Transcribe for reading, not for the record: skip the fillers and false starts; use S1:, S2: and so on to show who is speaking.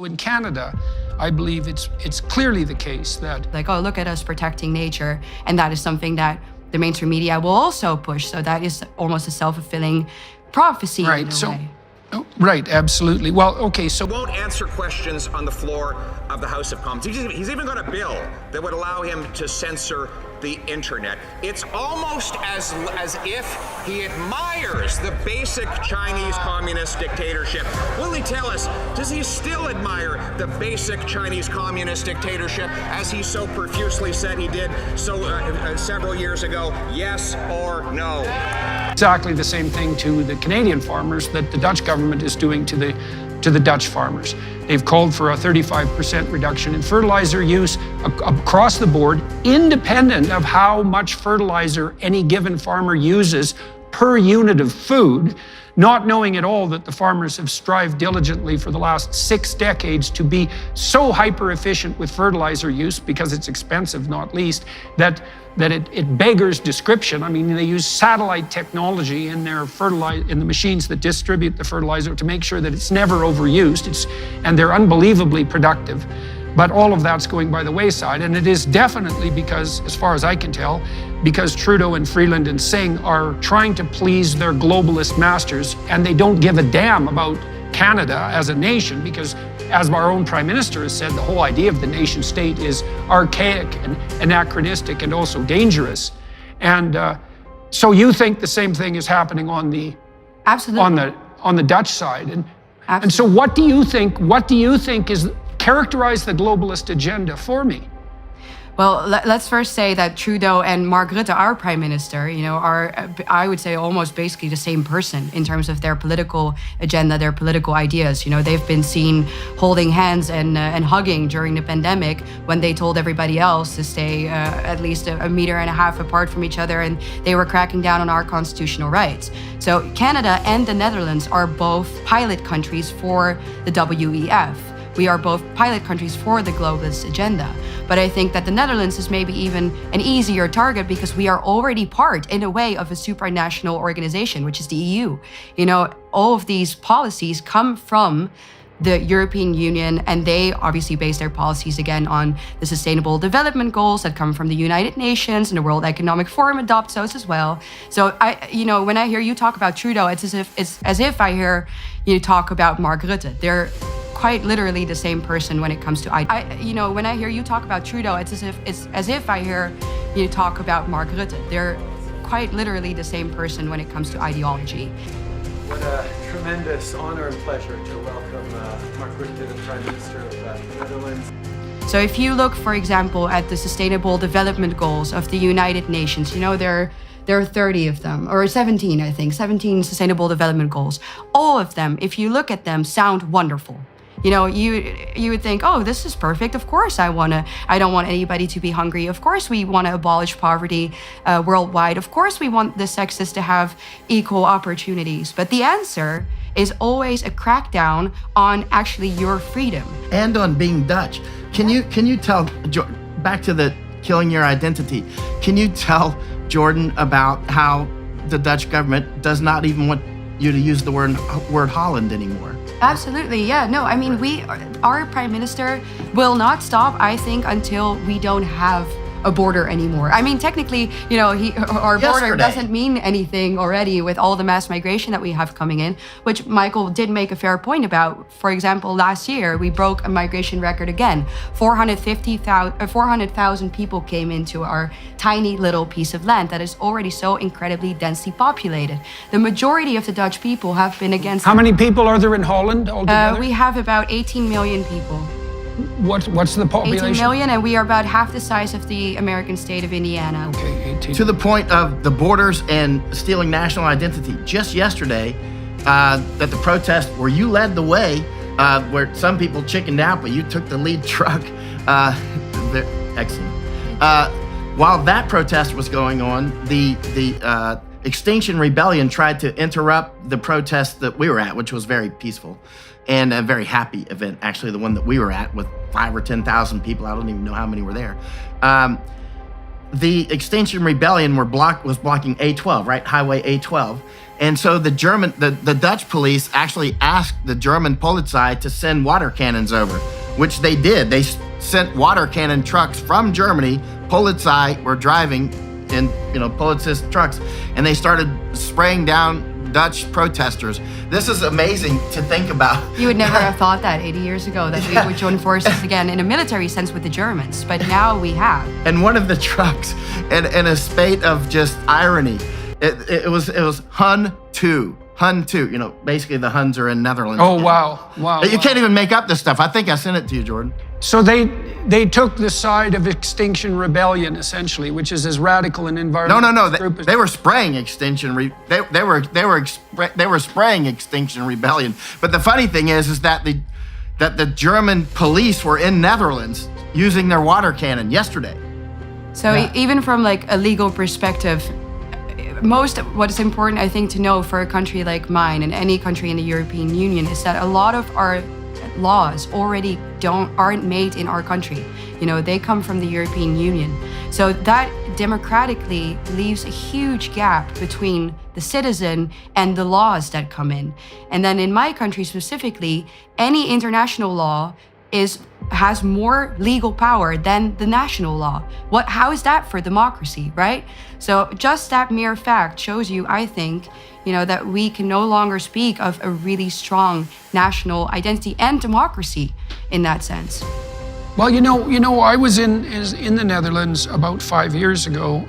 S1: In Canada, I believe it's clearly the case that
S2: like, oh, look at us protecting nature, and that is something that the mainstream media will also push. So that is almost a self-fulfilling prophecy.
S1: Right.
S2: In a
S1: So,
S2: way.
S1: right, absolutely. Well, okay, so
S3: Won't answer questions on the floor of the House of Commons. He's even got a bill that would allow him to censor the internet. It's almost as if he admires the basic Chinese communist dictatorship. Will he tell us, does he still admire the basic Chinese communist dictatorship as he so profusely said he did several years ago? Yes or no?
S1: exactly the same thing to the Canadian farmers that the Dutch government is doing to the Dutch farmers. They've called for a 35% reduction in fertilizer use across the board, independent of how much fertilizer any given farmer uses per unit of food, not knowing at all that the farmers have strived diligently for the last 6 decades to be so hyper efficient with fertilizer use, because it's expensive, not least, that it beggars description. I mean, they use satellite technology in their in the machines that distribute the fertilizer to make sure that it's never overused. And they're unbelievably productive. But all of that's going by the wayside, and it is definitely because, as far as I can tell, because Trudeau and Freeland and Singh are trying to please their globalist masters, and they don't give a damn about Canada as a nation, because, as our own Prime Minister has said, the whole idea of the nation state is archaic and anachronistic and also dangerous. And so you think the same thing is happening on the
S2: Absolutely.
S1: on the Dutch side, and
S2: Absolutely.
S1: so what do you think is characterize the globalist agenda for me?
S2: Well, let's first say that Trudeau and Mark Rutte, our prime minister, are, I would say, almost basically the same person in terms of their political agenda, their political ideas. They've been seen holding hands and hugging during the pandemic, when they told everybody else to stay at least a meter and a half apart from each other, and they were cracking down on our constitutional rights. So Canada and the Netherlands are both pilot countries for the WEF. We are both pilot countries for the globalist agenda. But I think that the Netherlands is maybe even an easier target, because we are already part, in a way, of a supranational organization, which is the EU. All of these policies come from the European Union, and they obviously base their policies again on the Sustainable Development Goals that come from the United Nations, and the World Economic Forum adopts those as well. So when I hear you talk about Trudeau, it's as if I hear you talk about Mark Rutte. They're quite literally the same person when it comes to when I hear you talk about Trudeau, it's as if I hear you talk about Mark Rutte. They're quite literally the same person when it comes to ideology.
S4: What a tremendous honor and pleasure to welcome Mark Rutte, the Prime Minister of the Netherlands.
S2: So if you look, for example, at the Sustainable Development Goals of the United Nations, there are 30 of them, or 17, I think, 17 Sustainable Development Goals. All of them, if you look at them, sound wonderful. You would think, oh, this is perfect. Of course I don't want anybody to be hungry. Of course we want to abolish poverty worldwide. Of course we want the sexes to have equal opportunities. But the answer is always a crackdown on actually your freedom.
S5: And on being Dutch. Can you tell, back to the killing your identity, can you tell Jordan about how the Dutch government does not even want you to use the word Holland anymore?
S2: Absolutely, yeah. No, I mean, our prime minister will not stop, I think, until we don't have a border anymore. I mean, technically, our border doesn't mean anything already with all the mass migration that we have coming in, which Michael did make a fair point about. For example, last year, we broke a migration record again. 400,000 people came into our tiny little piece of land that is already so incredibly densely populated. The majority of the Dutch people have been against...
S1: How many people are there in Holland altogether?
S2: We have about 18 million people.
S1: What's the population?
S2: 18 million, and we are about half the size of the American state of Indiana.
S1: Okay, 18.
S5: To the point of the borders and stealing national identity. Just yesterday, at the protest where you led the way, where some people chickened out, but you took the lead truck. Excellent. While that protest was going on, the Extinction Rebellion tried to interrupt the protest that we were at, which was very peaceful and a very happy event. Actually, the one that we were at with 5,000 or 10,000 people. I don't even know how many were there. The Extinction Rebellion was blocking A12, right? Highway A12. And so the Dutch police actually asked the German Polizei to send water cannons over, which they did. They sent water cannon trucks from Germany. Polizei were driving in, Polizist trucks, and they started spraying down Dutch protesters. This is amazing to think about.
S2: You would never have thought that 80 years ago, that we would join forces again in a military sense with the Germans, but now we have.
S5: And one of the trucks, in a spate of just irony, it was Hun 2. Hun 2, basically the Huns are in Netherlands.
S1: Oh, wow.
S5: You can't even make up this stuff. I think I sent it to you, Jordan.
S1: So they took the side of Extinction Rebellion, essentially, which is as radical an environmental
S5: No.
S1: group as...
S5: They were spraying Extinction. They were spraying Extinction Rebellion. But the funny thing is that the German police were in Netherlands using their water cannon yesterday.
S2: So even from like a legal perspective, what is important, I think, to know for a country like mine and any country in the European Union is that a lot of our laws already aren't made in our country. They come from the European Union. So that democratically leaves a huge gap between the citizen and the laws that come in. And then in my country specifically, any international law has more legal power than the national law. How is that for democracy, right? So just that mere fact shows you, I think, that we can no longer speak of a really strong national identity and democracy in that sense.
S1: Well, I was in the Netherlands about 5 years ago.